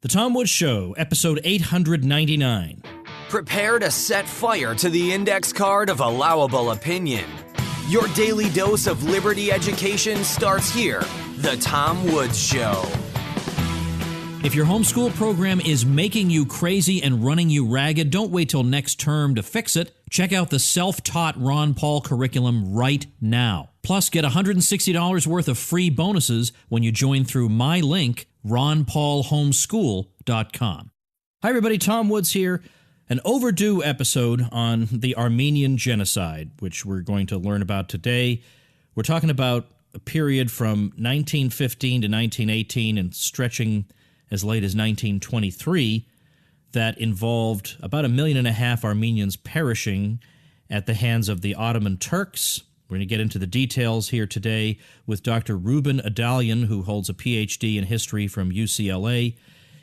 The Tom Woods Show, episode 899. Prepare to set fire to the index card of allowable opinion. Your daily dose of liberty education starts here. The Tom Woods Show. If your homeschool program is making you crazy and running you ragged, don't wait till next term to fix it. Check out the self-taught Ron Paul curriculum right now. Plus, get $160 worth of free bonuses when you join through my link, ronpaulhomeschool.com. Hi, everybody. Tom Woods here. An overdue episode on the Armenian Genocide, which we're going to learn about today. We're talking about a period from 1915 to 1918 and stretching as late as 1923 that involved about 1.5 million Armenians perishing at the hands of the Ottoman Turks. We're going to get into the details here today with Dr. Rouben Adalian, who holds a Ph.D. in history from UCLA.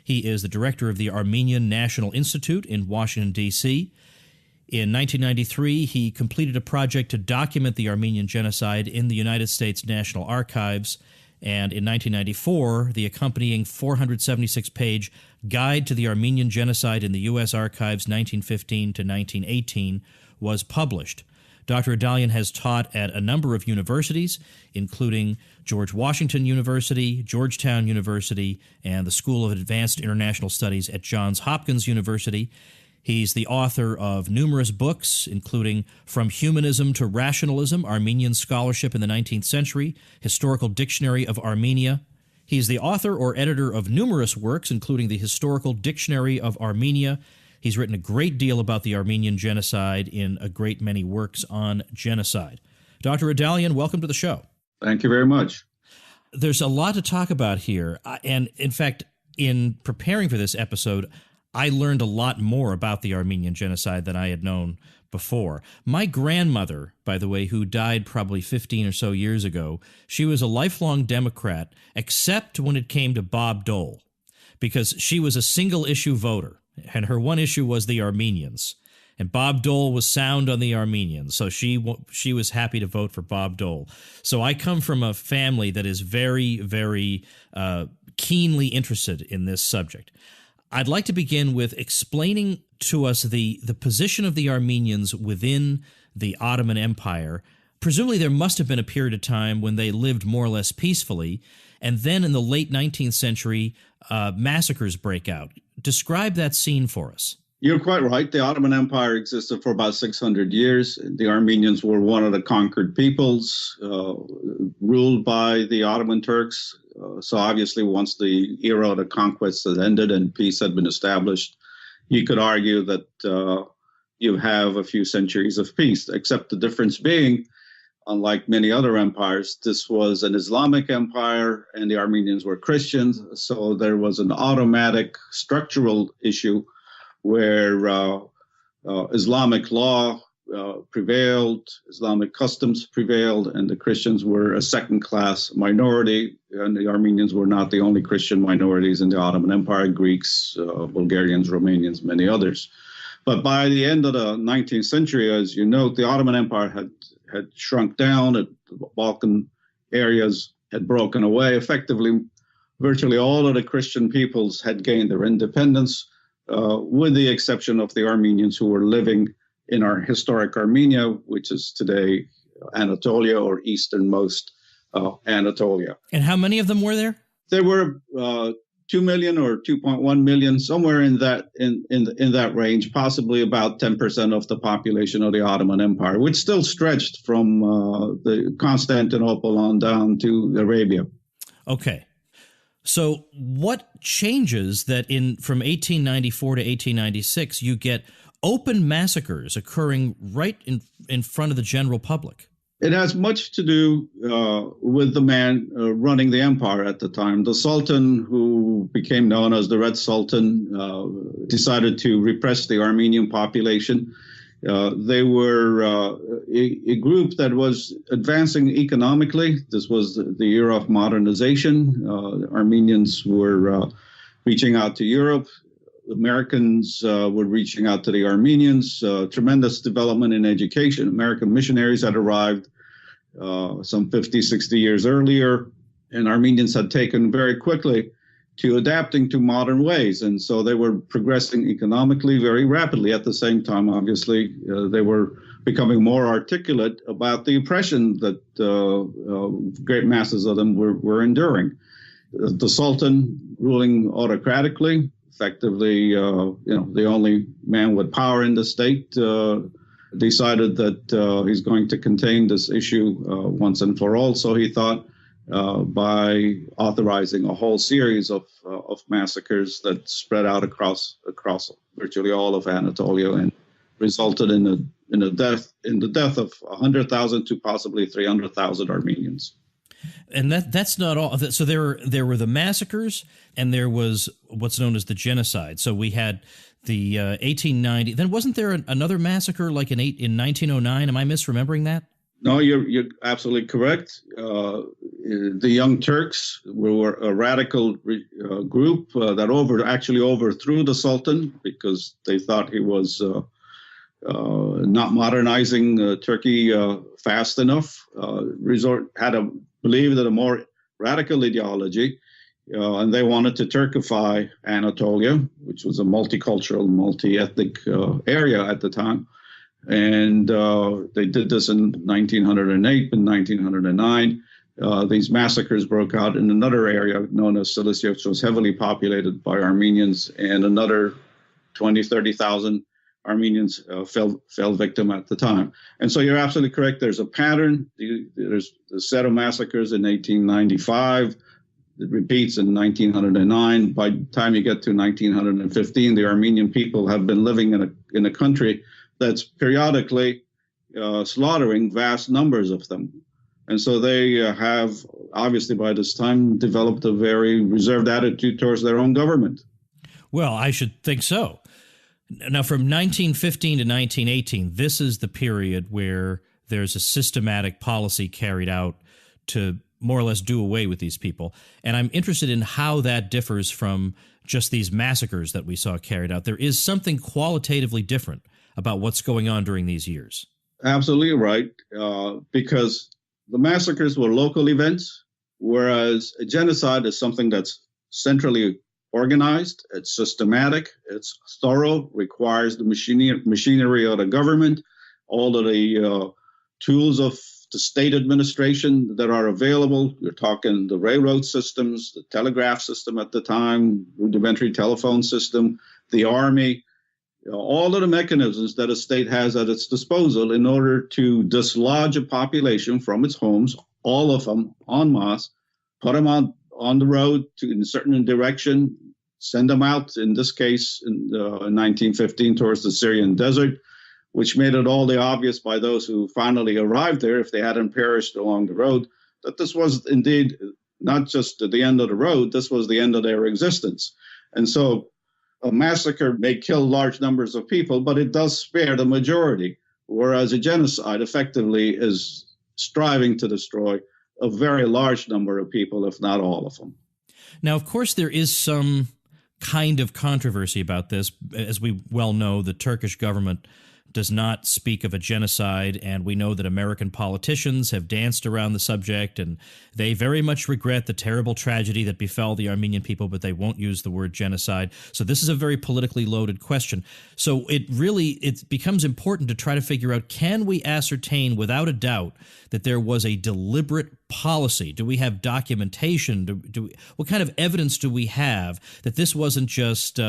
He is the director of the Armenian National Institute in Washington, D.C. In 1993, he completed a project to document the Armenian Genocide in the United States National Archives. And in 1994, the accompanying 476-page Guide to the Armenian Genocide in the U.S. Archives 1915 to 1918 was published. Dr. Adalian has taught at a number of universities, including George Washington University, Georgetown University, and the School of Advanced International Studies at Johns Hopkins University. He's the author of numerous books, including From Humanism to Rationalism, Armenian Scholarship in the 19th Century, Historical Dictionary of Armenia. He's the author or editor of numerous works, including the Historical Dictionary of Armenia. He's written a great deal about the Armenian Genocide in a great many works on genocide. Dr. Adalian, welcome to the show. Thank you very much. There's a lot to talk about here. And in fact, in preparing for this episode, I learned a lot more about the Armenian Genocide than I had known before. My grandmother, by the way, who died probably 15 or so years ago, she was a lifelong Democrat, except when it came to Bob Dole, because she was a single-issue voter, and her one issue was the Armenians. And Bob Dole was sound on the Armenians, so she was happy to vote for Bob Dole. So I come from a family that is very, very keenly interested in this subject. I'd like to begin with explaining to us the position of the Armenians within the Ottoman Empire. Presumably there must have been a period of time when they lived more or less peacefully, and then in the late 19th century, massacres break out. Describe that scene for us. You're quite right. The Ottoman Empire existed for about 600 years. The Armenians were one of the conquered peoples, ruled by the Ottoman Turks. So obviously, once the era of the conquest had ended and peace had been established, you could argue that you have a few centuries of peace, except the difference being, unlike many other empires, this was an Islamic empire and the Armenians were Christians. So there was an automatic structural issue where Islamic law prevailed, Islamic customs prevailed, and the Christians were a second-class minority, and the Armenians were not the only Christian minorities in the Ottoman Empire, Greeks, Bulgarians, Romanians, many others. But by the end of the 19th century, as you note, the Ottoman Empire had shrunk down, the Balkan areas had broken away. Effectively, virtually all of the Christian peoples had gained their independence, with the exception of the Armenians who were living in our historic Armenia, which is today Anatolia or easternmost Anatolia. And how many of them were there? There were 2 million or 2.1 million, somewhere in that in that range, possibly about 10% of the population of the Ottoman Empire, which still stretched from the Constantinople on down to Arabia. Okay. So what changes that from 1894 to 1896, you get open massacres occurring right in front of the general public? It has much to do with the man running the empire at the time. The Sultan, who became known as the Red Sultan, decided to repress the Armenian population. They were a group that was advancing economically. This was the era of modernization. Armenians were reaching out to Europe. Americans were reaching out to the Armenians. Tremendous development in education. American missionaries had arrived some 50, 60 years earlier, and Armenians had taken very quickly to adapting to modern ways. And so they were progressing economically very rapidly. At the same time, obviously, they were becoming more articulate about the oppression that great masses of them were enduring. The Sultan ruling autocratically, effectively, the only man with power in the state, decided that he's going to contain this issue once and for all. So he thought by authorizing a whole series of massacres that spread out across virtually all of Anatolia and resulted in the death of 100,000 to possibly 300,000 Armenians. And that's not all. So there were the massacres, and there was what's known as the genocide. So we had the 1890. Then wasn't there another massacre like in 1909? Am I misremembering that? No, you're absolutely correct. The Young Turks were a radical group that actually overthrew the Sultan because they thought he was not modernizing Turkey fast enough. Believed in a more radical ideology, and they wanted to Turkify Anatolia, which was a multicultural, multi-ethnic area at the time. And they did this in 1908 and 1909. These massacres broke out in another area known as Cilicia, which was heavily populated by Armenians, and another 20, 30,000 Armenians fell victim at the time. And so you're absolutely correct. There's a pattern. There's a set of massacres in 1895. It repeats in 1909. By the time you get to 1915, the Armenian people have been living in a country that's periodically slaughtering vast numbers of them. And so they have, obviously by this time, developed a very reserved attitude towards their own government. Well, I should think so. Now, from 1915 to 1918, this is the period where there's a systematic policy carried out to more or less do away with these people. And I'm interested in how that differs from just these massacres that we saw carried out. There is something qualitatively different about what's going on during these years. Absolutely right, because the massacres were local events, whereas a genocide is something that's centrally organized, it's systematic, it's thorough, requires the machinery of the government, all of the tools of the state administration that are available. You're talking the railroad systems, the telegraph system at the time, rudimentary telephone system, the army, all of the mechanisms that a state has at its disposal in order to dislodge a population from its homes, all of them en masse, put them on the road in a certain direction, send them out, in this case, in 1915 towards the Syrian desert, which made it all the obvious by those who finally arrived there, if they hadn't perished along the road, that this was indeed not just the end of the road, this was the end of their existence. And so a massacre may kill large numbers of people, but it does spare the majority, whereas a genocide effectively is striving to destroy a very large number of people, if not all of them. Now, of course, there is some kind of controversy about this. As we well know, the Turkish government does not speak of a genocide, and we know that American politicians have danced around the subject, and they very much regret the terrible tragedy that befell the Armenian people, but they won't use the word genocide. So this is a very politically loaded question. So it becomes important to try to figure out, can we ascertain without a doubt that there was a deliberate policy? Do we have documentation? What kind of evidence do we have that this wasn't just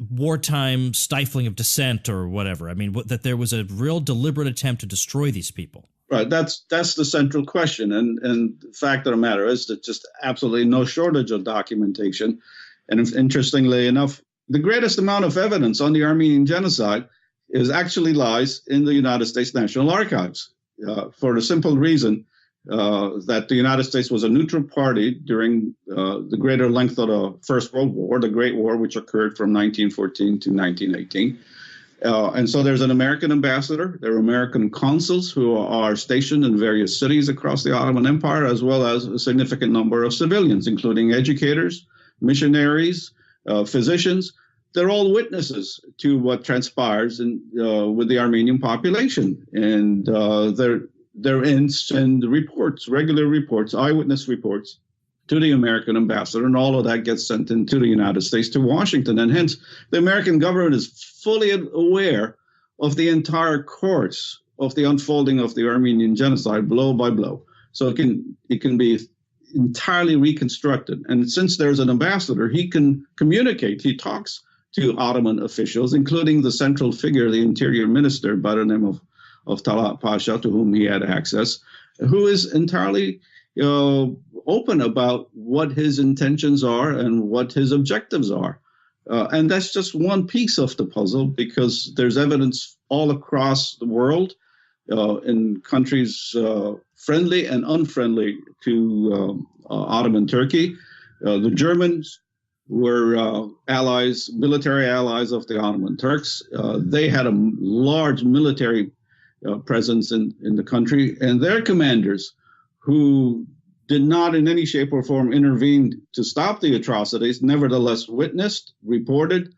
wartime stifling of dissent or whatever? I mean, that there was a real deliberate attempt to destroy these people. Right. That's the central question. And the fact of the matter is that just absolutely no shortage of documentation. And interestingly enough, the greatest amount of evidence on the Armenian genocide actually lies in the United States National Archives, for the simple reason that the United States was a neutral party during the greater length of the First World War, the Great War, which occurred from 1914 to 1918. And so there's an American ambassador, there are American consuls who are stationed in various cities across the Ottoman Empire, as well as a significant number of civilians, including educators, missionaries, physicians. They're all witnesses to what transpires with the Armenian population. And they're in reports, regular reports, eyewitness reports to the American ambassador, and all of that gets sent into the United States to Washington. And hence, the American government is fully aware of the entire course of the unfolding of the Armenian genocide, blow by blow. So it can be entirely reconstructed. And since there's an ambassador, he can communicate. He talks to Ottoman officials, including the central figure, the interior minister by the name of Talat Pasha, to whom he had access, who is entirely open about what his intentions are and what his objectives are. And that's just one piece of the puzzle, because there's evidence all across the world in countries friendly and unfriendly to Ottoman Turkey. The Germans were allies, military allies of the Ottoman Turks. They had a large military presence in the country, and their commanders, who did not in any shape or form intervene to stop the atrocities, nevertheless witnessed, reported,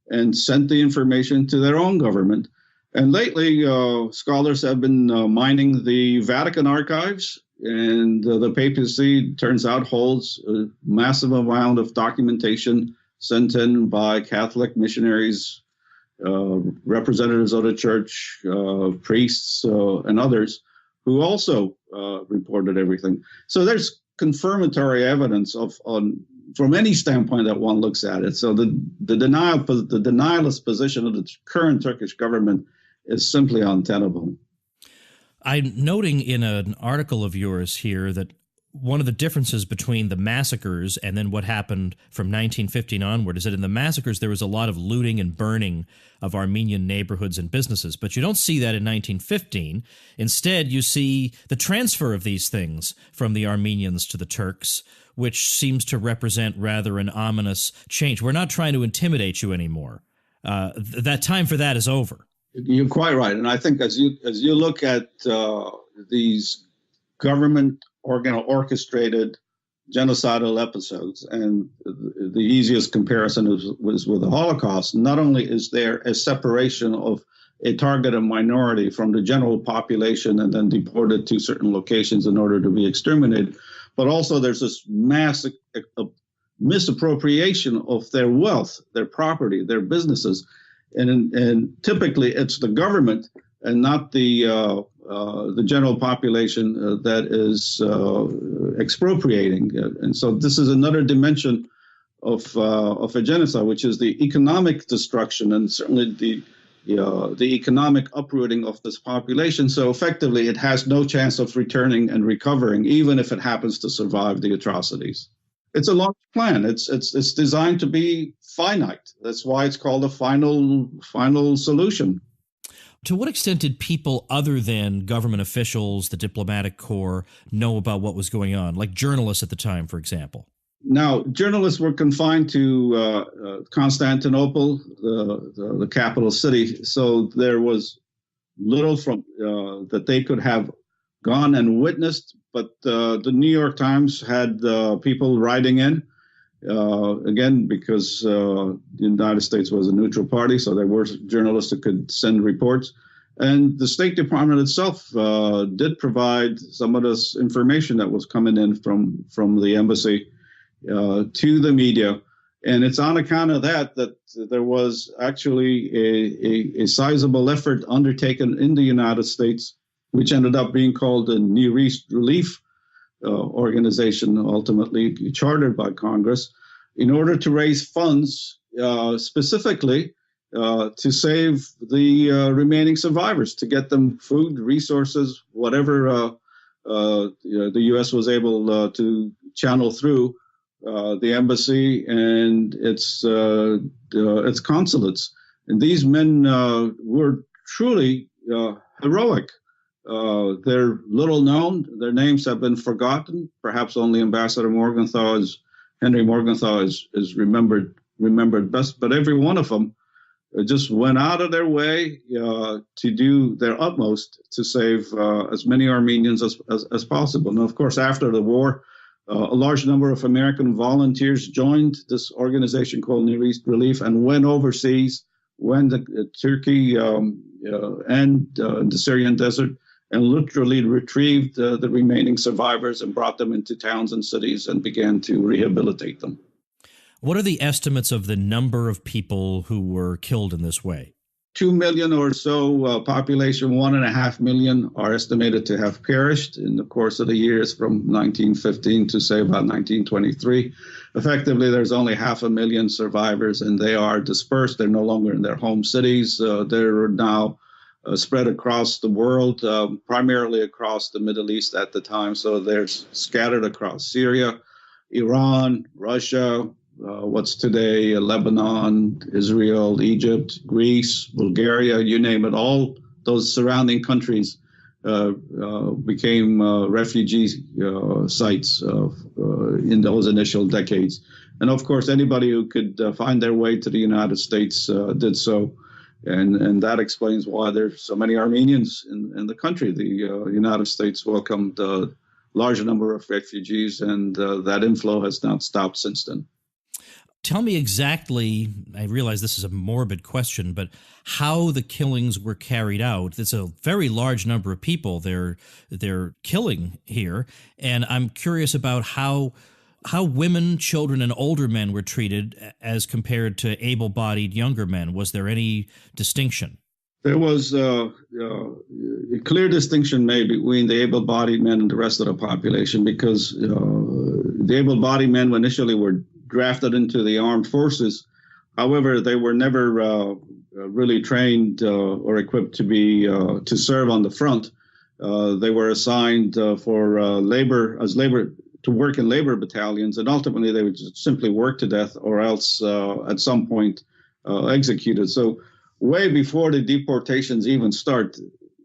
and sent the information to their own government. And lately, scholars have been mining the Vatican archives, and the papacy, turns out, holds a massive amount of documentation sent in by Catholic missionaries, representatives of the church, priests, and others, who also reported everything. So there's confirmatory evidence from any standpoint that one looks at it. So the denialist position of the current Turkish government is simply untenable. I'm noting in an article of yours here that one of the differences between the massacres and then what happened from 1915 onward is that in the massacres there was a lot of looting and burning of Armenian neighborhoods and businesses, but you don't see that in 1915. Instead, you see the transfer of these things from the Armenians to the Turks, which seems to represent rather an ominous change. We're not trying to intimidate you anymore. That time for that is over. You're quite right, and I think as you look at these government orchestrated genocidal episodes, and the easiest comparison was with the Holocaust, not only is there a separation of a targeted minority from the general population and then deported to certain locations in order to be exterminated, but also there's this massive misappropriation of their wealth, their property, their businesses. And typically it's the government and not the general population that is expropriating. And so this is another dimension of a genocide, which is the economic destruction and certainly the economic uprooting of this population. So effectively, it has no chance of returning and recovering, even if it happens to survive the atrocities. It's a large plan. It's designed to be finite. That's why it's called a final solution. To what extent did people other than government officials, the diplomatic corps, know about what was going on, like journalists at the time, for example? Now, journalists were confined to Constantinople, the capital city, so there was little from that they could have gone and witnessed. But the New York Times had people writing in, again, because the United States was a neutral party, so there were journalists that could send reports. And the State Department itself did provide some of this information that was coming in from the embassy to the media. And it's on account of that there was actually a sizable effort undertaken in the United States, which ended up being called the Near East Relief Organization, ultimately chartered by Congress, in order to raise funds specifically to save the remaining survivors, to get them food, resources, whatever the U.S. was able to channel through the embassy and its consulates. And these men were truly heroic. They're little known. Their names have been forgotten. Perhaps only Ambassador Henry Morgenthau is remembered best. But every one of them just went out of their way to do their utmost to save as many Armenians as possible. And of course, after the war, a large number of American volunteers joined this organization called Near East Relief and went overseas, went to Turkey and the Syrian desert, and literally retrieved the remaining survivors and brought them into towns and cities and began to rehabilitate them. What are the estimates of the number of people who were killed in this way? 2 million or so, population 1.5 million are estimated to have perished in the course of the years from 1915 to say about 1923. Effectively, there's only 500,000 survivors, and they are dispersed. They're no longer in their home cities. They're now spread across the world, primarily across the Middle East at the time. So they're scattered across Syria, Iran, Russia, what's today Lebanon, Israel, Egypt, Greece, Bulgaria, you name it. All those surrounding countries became refugee sites in those initial decades. And of course, anybody who could find their way to the United States did so. And that explains why there's so many Armenians in the country. The United States welcomed a large number of refugees, and that inflow has not stopped since then. Tell me exactly, I realize this is a morbid question, but how the killings were carried out. It's a very large number of people they're killing here, and I'm curious about how women, children, and older men were treated as compared to able-bodied younger men. Was there any distinction? There was a clear distinction made between the able-bodied men and the rest of the population, because the able-bodied men initially were drafted into the armed forces. However, they were never really trained or equipped to serve on the front. They were assigned for labor to work in labor battalions, and ultimately they would just simply work to death or else at some point executed. So way before the deportations even start,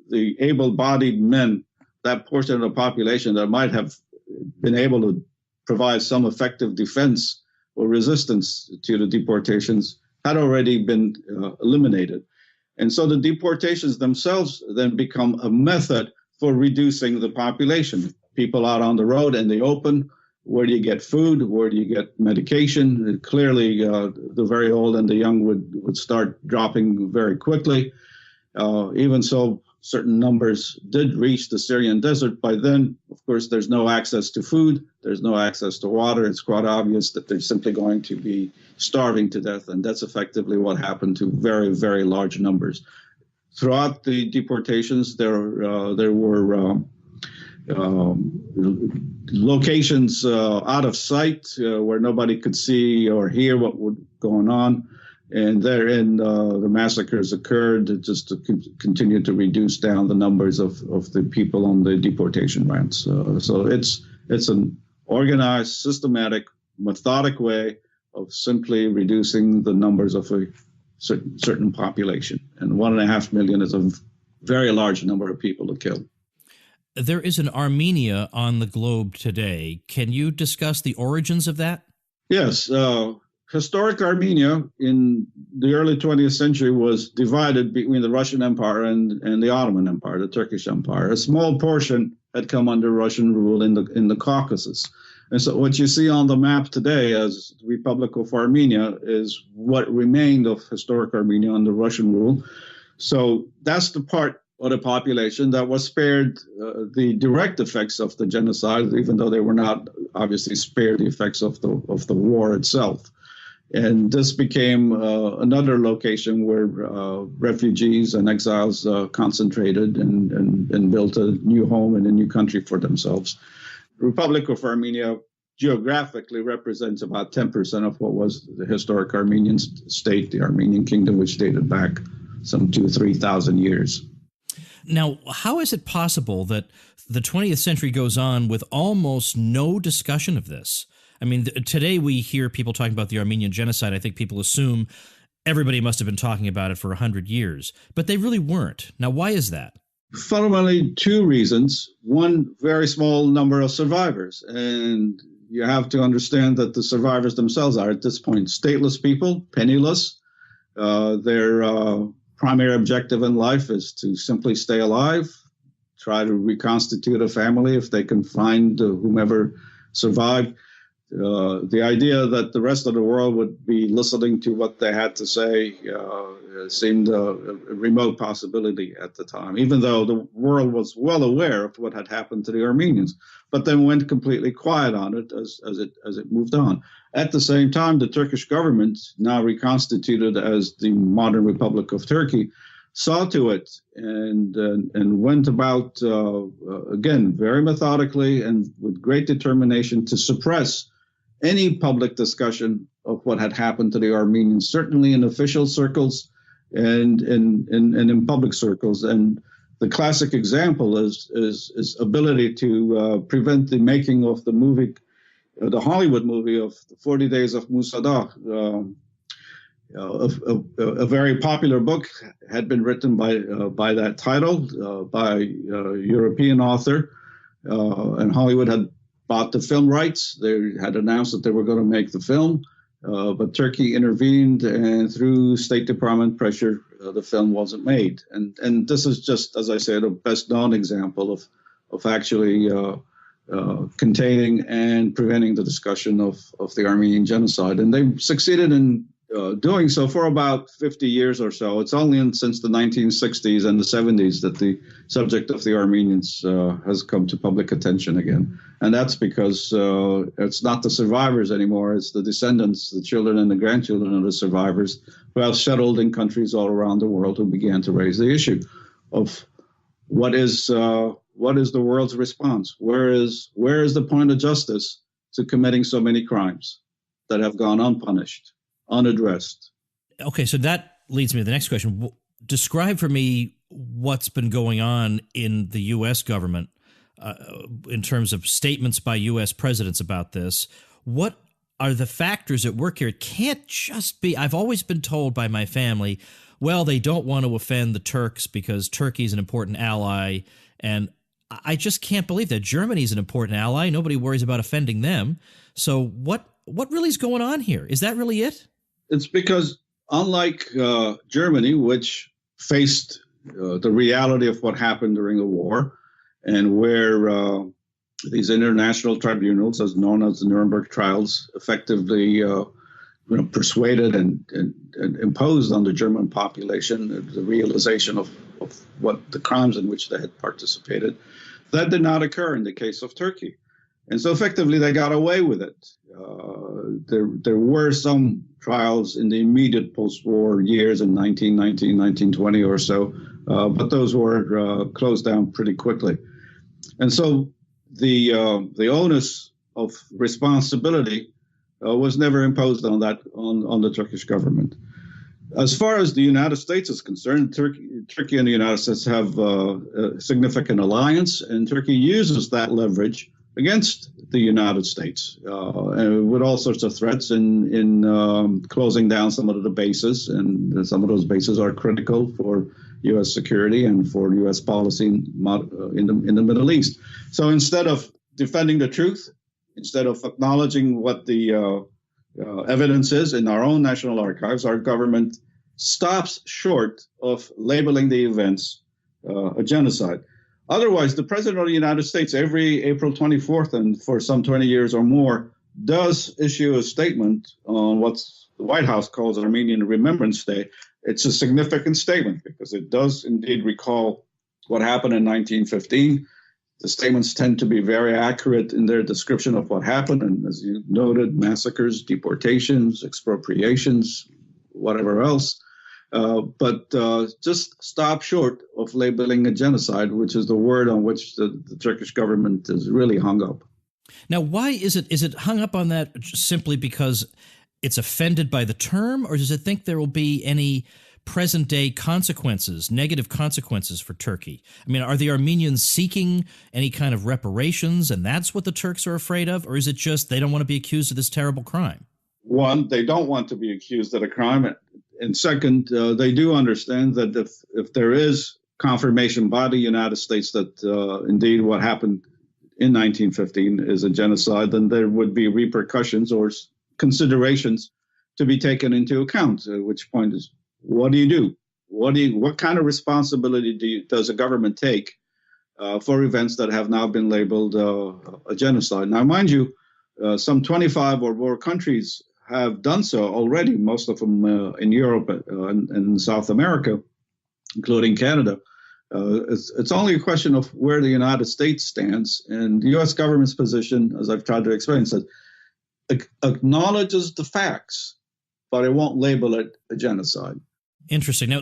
the able-bodied men, that portion of the population that might have been able to provide some effective defense or resistance to the deportations, had already been eliminated. And so the deportations themselves then become a method for reducing the population. People out on the road in the open, where do you get food? Where do you get medication? Clearly, the very old and the young would start dropping very quickly. Even so, certain numbers did reach the Syrian desert. By then, of course, there's no access to food. There's no access to water. It's quite obvious that they're simply going to be starving to death. And that's effectively what happened to very, very large numbers. Throughout the deportations, there were locations out of sight where nobody could see or hear what was going on. And therein, the massacres occurred just to continue to reduce down the numbers of the people on the deportation ramps. So it's an organized, systematic, methodic way of simply reducing the numbers of a certain population. And 1.5 million is a very large number of people to kill. There is an Armenia on the globe today. Can you discuss the origins of that? Yes. Historic Armenia in the early 20th century was divided between the Russian Empire and the Ottoman Empire, the Turkish Empire. A small portion had come under Russian rule in the Caucasus. And so what you see on the map today as the Republic of Armenia is what remained of historic Armenia under Russian rule. So that's the part of the population that was spared the direct effects of the genocide, even though they were not obviously spared the effects of the war itself. And this became another location where refugees and exiles concentrated and built a new home and a new country for themselves. The Republic of Armenia geographically represents about 10% of what was the historic Armenian state, the Armenian kingdom, which dated back some 2,000 to 3,000 years. Now, how is it possible that the 20th century goes on with almost no discussion of this? I mean, today we hear people talking about the Armenian Genocide. I think people assume everybody must have been talking about it for 100 years, but they really weren't. Now, why is that? Fundamentally, two reasons. One, very small number of survivors. And you have to understand that the survivors themselves are, at this point, stateless people, penniless. Their primary objective in life is to simply stay alive, try to reconstitute a family if they can find whomever survived. The idea that the rest of the world would be listening to what they had to say seemed a remote possibility at the time, even though the world was well aware of what had happened to the Armenians, but then went completely quiet on it as it moved on. At the same time, the Turkish government, now reconstituted as the modern Republic of Turkey, saw to it and went about, again, very methodically and with great determination to suppress any public discussion of what had happened to the Armenians, certainly in official circles and in public circles. And the classic example is ability to prevent the making of the movie, the Hollywood movie of 40 Days of Musadah. A very popular book had been written by that title by a European author, and Hollywood had bought the film rights. They had announced that they were going to make the film, but Turkey intervened, and through State Department pressure, the film wasn't made. And this is just, as I said, a best known example of actually containing and preventing the discussion of the Armenian genocide. And they succeeded in doing so for about 50 years or so. It's only since the 1960s and the 70s that the subject of the Armenians has come to public attention again. And that's because it's not the survivors anymore. It's the descendants, the children and the grandchildren of the survivors who have settled in countries all around the world who began to raise the issue of what is the world's response? Where is the point of justice to committing so many crimes that have gone unpunished, unaddressed? Okay, so that leads me to the next question. Describe for me what's been going on in the U.S. government in terms of statements by U.S. presidents about this. What are the factors at work here? It can't just be, I've always been told by my family, well, they don't want to offend the Turks because Turkey is an important ally, and I just can't believe that. Germany is an important ally. Nobody worries about offending them. So what really is going on here? Is that really it? It's because unlike Germany, which faced the reality of what happened during the war, and where these international tribunals, as known as the Nuremberg trials, effectively persuaded and imposed on the German population the realization of what the crimes in which they had participated, that did not occur in the case of Turkey. And so effectively they got away with it. There were some trials in the immediate post-war years in 1919, 1920 or so, but those were closed down pretty quickly. And so the onus of responsibility was never imposed on the Turkish government. As far as the United States is concerned, Turkey and the United States have a significant alliance, and Turkey uses that leverage against the United States with all sorts of threats in closing down some of the bases, and some of those bases are critical for U.S. security and for U.S. policy in the Middle East. So instead of defending the truth, instead of acknowledging what the evidence is in our own national archives, our government stops short of labeling the events a genocide. Otherwise, the President of the United States, every April 24th and for some 20 years or more, does issue a statement on what the White House calls Armenian Remembrance Day. It's a significant statement because it does indeed recall what happened in 1915. The statements tend to be very accurate in their description of what happened. And as you noted, massacres, deportations, expropriations, whatever else. But just stop short of labeling a genocide, which is the word on which the Turkish government is really hung up. Now, why is it hung up on that simply because it's offended by the term, or does it think there will be any present-day consequences, negative consequences for Turkey? I mean, are the Armenians seeking any kind of reparations, and that's what the Turks are afraid of, or is it just they don't want to be accused of this terrible crime? One, they don't want to be accused of a crime. And second, they do understand that if there is confirmation by the United States that indeed what happened in 1915 is a genocide, then there would be repercussions or considerations to be taken into account, at which point is, what do you do? What kind of responsibility does a government take for events that have now been labeled a genocide? Now, mind you, Some 25 or more countries have done so already, most of them in Europe and South America, including Canada. It's only a question of where the United States stands. And the U.S. government's position, as I've tried to explain, says acknowledges the facts, but it won't label it a genocide. Interesting. Now,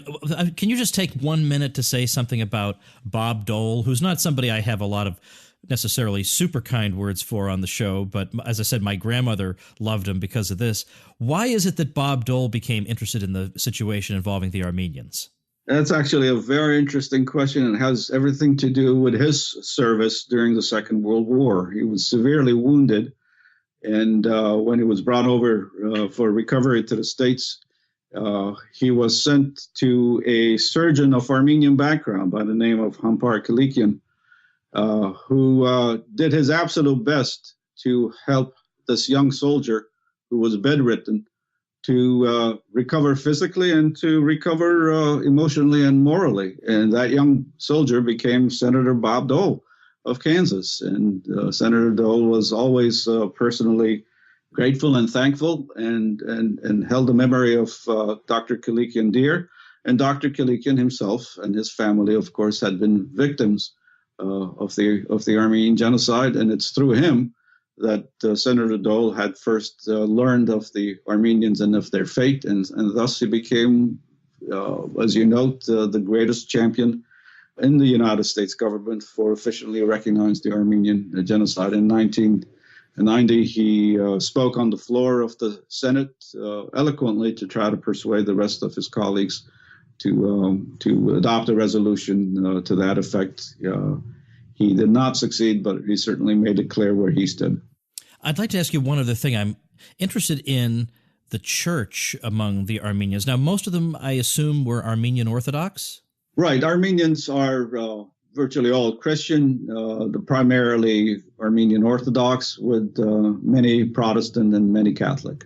can you just take 1 minute to say something about Bob Dole, who's not somebody I have a lot of necessarily super kind words for on the show, but as I said, my grandmother loved him because of this. Why is it that Bob Dole became interested in the situation involving the Armenians? That's actually a very interesting question and has everything to do with his service during the Second World War. He was severely wounded, and when he was brought over for recovery to the States, he was sent to a surgeon of Armenian background by the name of Hampar Kalikian, who did his absolute best to help this young soldier who was bedridden to recover physically and to recover emotionally and morally. And that young soldier became Senator Bob Dole of Kansas. And Senator Dole was always personally grateful and thankful and held the memory of Dr. Kalikian dear. And Dr. Kalikian himself and his family, of course, had been victims of the Armenian Genocide. And it's through him that Senator Dole had first learned of the Armenians and of their fate, and thus he became, as you note, the greatest champion in the United States government for officially recognizing the Armenian genocide. In 1990, he spoke on the floor of the Senate eloquently to try to persuade the rest of his colleagues to adopt a resolution to that effect. He did not succeed, but he certainly made it clear where he stood. I'd like to ask you one other thing. I'm interested in the church among the Armenians. Now, most of them, I assume, were Armenian Orthodox? Right. Armenians are virtually all Christian, primarily Armenian Orthodox, with many Protestant and many Catholic.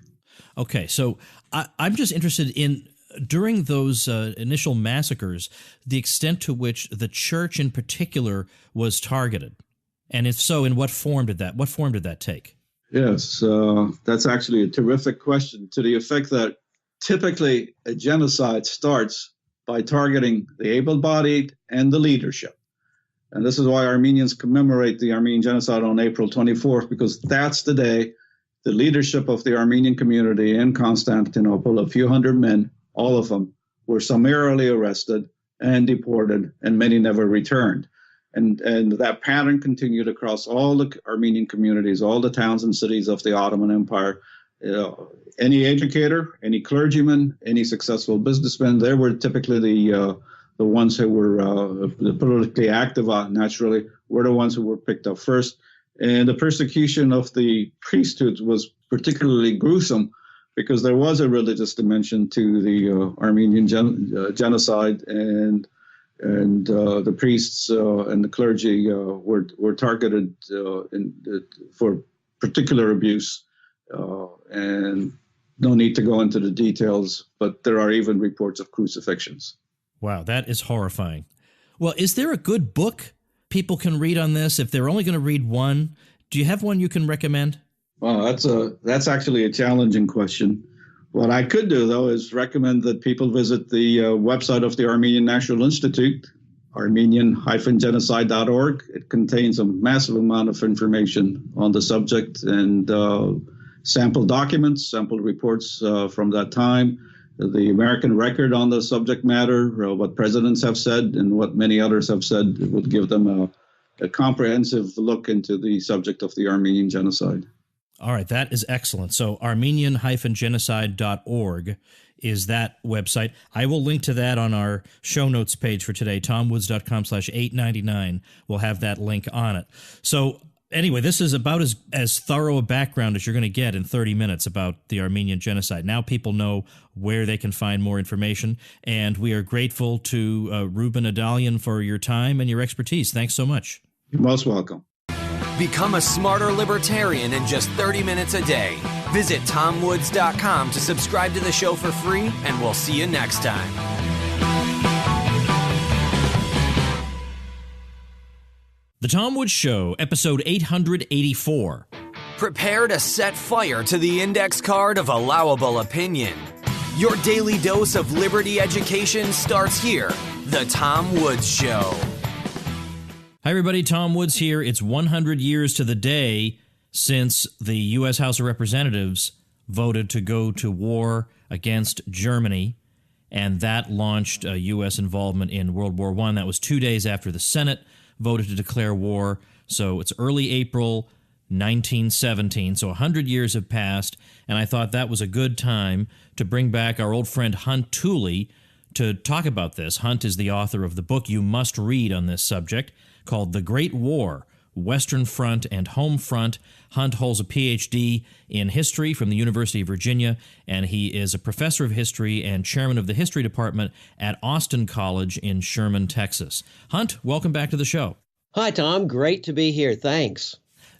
Okay, so I'm just interested in, during those initial massacres, the extent to which the church in particular was targeted. And if so, in what form did that take? Yes, that's actually a terrific question, to the effect that typically a genocide starts by targeting the able-bodied and the leadership. And this is why Armenians commemorate the Armenian Genocide on April 24th, because that's the day the leadership of the Armenian community in Constantinople, a few hundred men, all of them, were summarily arrested and deported, and many never returned. And that pattern continued across all the Armenian communities, all the towns and cities of the Ottoman Empire. Any educator, any clergyman, any successful businessman, they were typically the ones who were politically active, naturally, were the ones who were picked up first. And the persecution of the priesthoods was particularly gruesome because there was a religious dimension to the Armenian genocide, and the priests and the clergy were targeted for particular abuse. And no need to go into the details, but there are even reports of crucifixions. Wow, that is horrifying. Well, is there a good book people can read on this? If they're only going to read one, do you have one you can recommend? Well, that's actually a challenging question. What I could do, though, is recommend that people visit the website of the Armenian National Institute, Armenian-genocide.org. It contains a massive amount of information on the subject and sample documents, sample reports from that time, the American record on the subject matter, what presidents have said and what many others have said. It would give them a comprehensive look into the subject of the Armenian genocide. All right, that is excellent. So Armenian-genocide.org is that website. I will link to that on our show notes page for today, tomwoods.com/899. We'll have that link on it. So anyway, this is about as thorough a background as you're going to get in 30 minutes about the Armenian genocide. Now people know where they can find more information, and we are grateful to Rouben Adalian for your time and your expertise. Thanks so much. You're most welcome. Become a smarter libertarian in just 30 minutes a day. Visit tomwoods.com to subscribe to the show for free, and we'll see you next time. The Tom Woods Show, episode 884. Prepare to set fire to the index card of allowable opinion. Your daily dose of liberty education starts here. The Tom Woods Show. Hi, everybody. Tom Woods here. It's 100 years to the day since the U.S. House of Representatives voted to go to war against Germany, and that launched U.S. involvement in World War I. That was 2 days after the Senate voted to declare war, so it's early April 1917, so 100 years have passed, and I thought that was a good time to bring back our old friend Hunt Tooley to talk about this. Hunt is the author of the book you must read on this subject called The Great War, Western Front and Home Front. Hunt holds a Ph.D. in history from the University of Virginia, and he is a professor of history and chairman of the history department at Austin College in Sherman, Texas. Hunt, welcome back to the show. Hi, Tom. Great to be here. Thanks.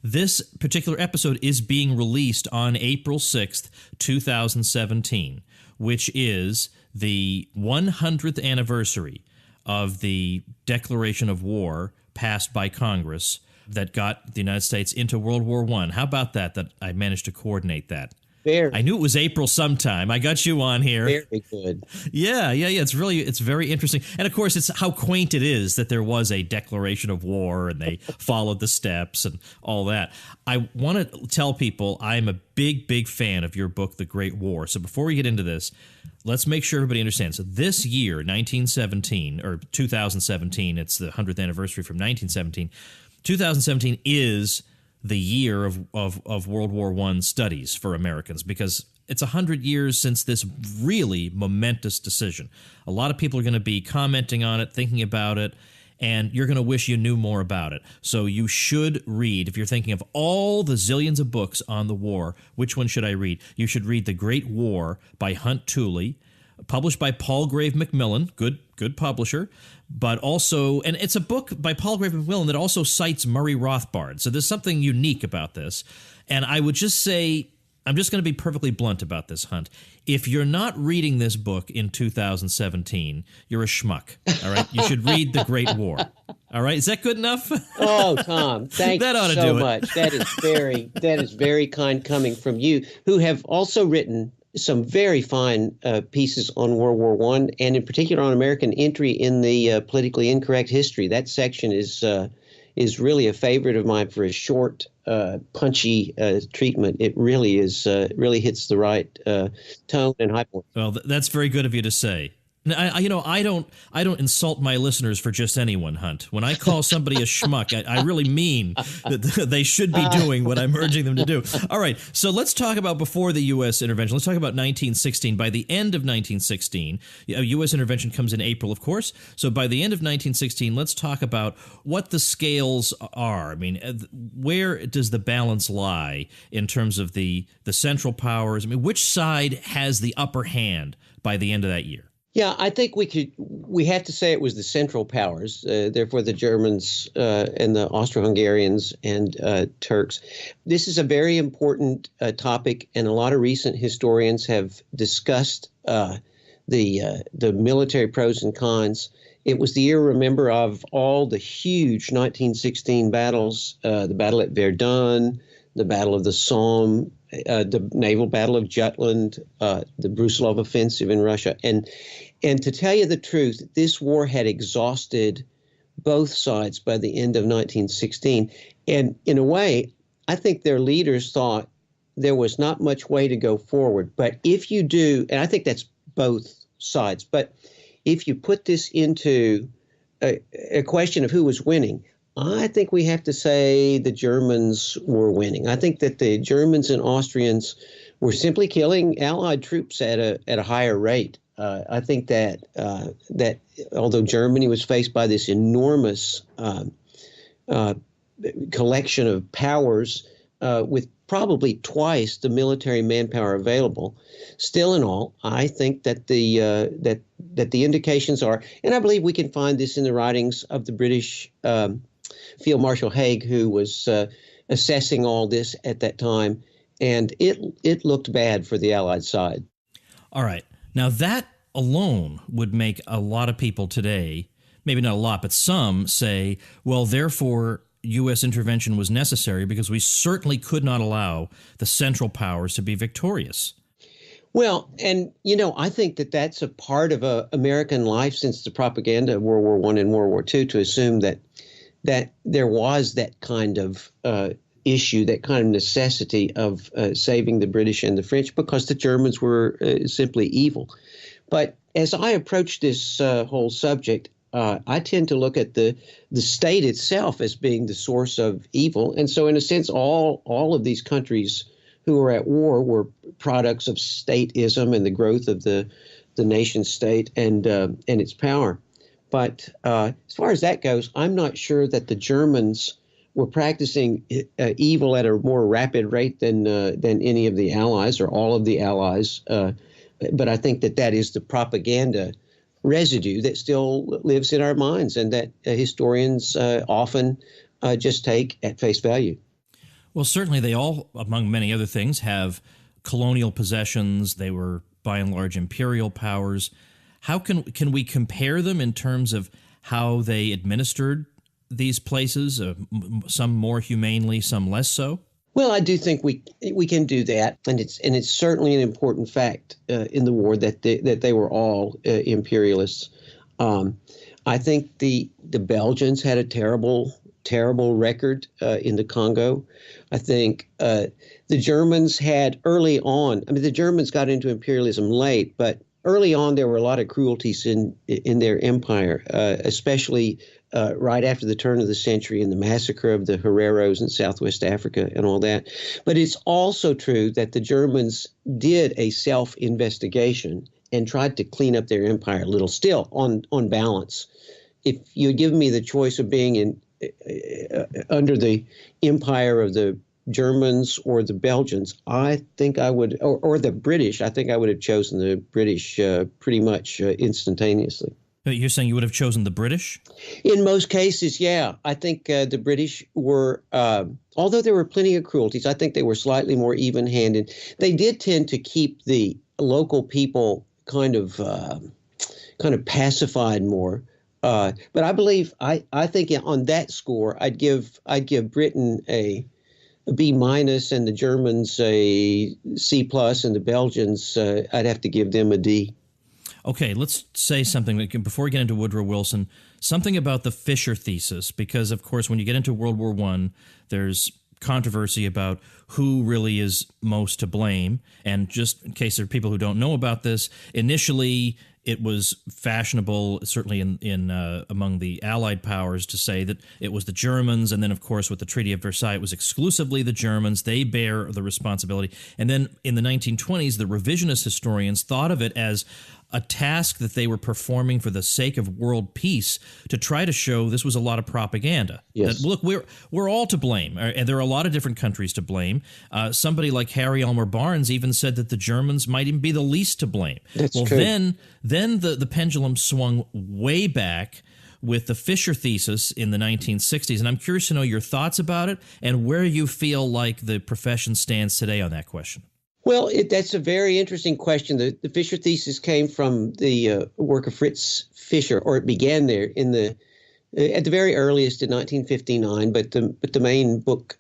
This particular episode is being released on April 6th, 2017, which is the 100th anniversary of the declaration of war passed by Congress that got the United States into World War I. How about that I managed to coordinate that? I knew it was April sometime. I got you on here. Very good. Yeah. It's very interesting. And of course, it's how quaint it is that there was a declaration of war and they followed the steps and all that. I want to tell people I'm a big fan of your book, The Great War. So before we get into this, let's make sure everybody understands. So this year, 1917, or 2017, it's the 100th anniversary from 1917. 2017 is the year of World War I studies for Americans, because it's 100 years since this really momentous decision. A lot of people are going to be commenting on it, thinking about it, and you're going to wish you knew more about it. So you should read, if you're thinking of all the zillions of books on the war, which one should I read? You should read The Great War by Hunt Tooley, published by Palgrave Macmillan, good publisher, but also, and it's a book by Palgrave Macmillan that also cites Murray Rothbard. So there's something unique about this. And I would just say, I'm just going to be perfectly blunt about this, Hunt. If you're not reading this book in 2017, you're a schmuck. All right? You should read The Great War. All right? Is that good enough? Oh, Tom, thank you so much. That is very kind coming from you, who have also written some very fine pieces on World War I, and in particular on American entry in the politically incorrect history. That section is really a favorite of mine for a short, punchy treatment. It really is really hits the right tone and high point. Well, that's very good of you to say. I don't insult my listeners for just anyone, Hunt. When I call somebody a schmuck, I really mean that they should be doing what I'm urging them to do. All right, so let's talk about before the U.S. intervention. Let's talk about 1916. By the end of 1916, U.S. intervention comes in April, of course. So by the end of 1916, let's talk about what the scales are. I mean, where does the balance lie in terms of the central powers? I mean, which side has the upper hand by the end of that year? Yeah, I think we have to say it was the Central Powers, therefore the Germans and the Austro-Hungarians and Turks. This is a very important topic, and a lot of recent historians have discussed the military pros and cons. It was the year, remember, of all the huge 1916 battles, the battle at Verdun, the Battle of the Somme, the naval battle of Jutland, the Brusilov offensive in Russia. And to tell you the truth, this war had exhausted both sides by the end of 1916. And in a way, I think their leaders thought there was not much way to go forward. But if you do, and I think that's both sides, but if you put this into a question of who was winning, I think we have to say the Germans were winning. I think that the Germans and Austrians were simply killing Allied troops at a higher rate. I think that although Germany was faced by this enormous collection of powers with probably twice the military manpower available, still in all, I think that the indications are, and I believe we can find this in the writings of the British Field Marshal Haig, who was assessing all this at that time, and it looked bad for the Allied side. All right. Now, that alone would make a lot of people today, maybe not a lot, but some say, well, therefore, U.S. intervention was necessary because we certainly could not allow the Central Powers to be victorious. Well, and, I think that that's a part of American life since the propaganda of World War I and World War II to assume that there was that kind of issue, that kind of necessity of saving the British and the French because the Germans were simply evil. But as I approach this whole subject, I tend to look at the state itself as being the source of evil. And so in a sense, all of these countries who were at war were products of statism and the growth of the nation state and its power. But as far as that goes, I'm not sure that the Germans were practicing evil at a more rapid rate than any of the Allies or all of the Allies. But I think that is the propaganda residue that still lives in our minds and that historians often just take at face value. Well, certainly they all, among many other things, have colonial possessions. They were, by and large, imperial powers. How can we compare them in terms of how they administered these places, some more humanely, some less so? Well, I do think we can do that, and it's certainly an important fact in the war that they were all imperialists. I think the Belgians had a terrible record in the Congo. I think the Germans had early on. I mean, the Germans got into imperialism late, but early on there were a lot of cruelties in their empire, especially right after the turn of the century and the massacre of the Hereros in Southwest Africa and all that. But it's also true that the Germans did a self-investigation and tried to clean up their empire a little. Still, on balance, if you had given me the choice of being under the empire of the Germans or the Belgians, I think I would, or the British, I think I would have chosen the British pretty much instantaneously. You're saying you would have chosen the British? In most cases, yeah. I think the British were, although there were plenty of cruelties, I think they were slightly more even-handed. They did tend to keep the local people kind of pacified more. But I believe, I think on that score, I'd give Britain a B minus and the Germans a C plus and the Belgians, I'd have to give them a D. Okay, let's say something before we get into Woodrow Wilson, something about the Fisher thesis, because, of course, when you get into World War I, there's controversy about who really is most to blame. And just in case there are people who don't know about this, initially it was fashionable, certainly in among the Allied powers, to say that it was the Germans. And then, of course, with the Treaty of Versailles, it was exclusively the Germans. They bear the responsibility. And then in the 1920s, the revisionist historians thought of it as a task that they were performing for the sake of world peace to try to show this was a lot of propaganda. Yes. That, look, we're all to blame, and there are a lot of different countries to blame. Somebody like Harry Elmer Barnes even said that the Germans might even be the least to blame. That's well, true. Then the pendulum swung way back with the Fisher thesis in the 1960s, and I'm curious to know your thoughts about it and where you feel like the profession stands today on that question. Well, that's a very interesting question. The Fisher thesis came from the work of Fritz Fischer, or it began there at the very earliest in 1959. But the main book,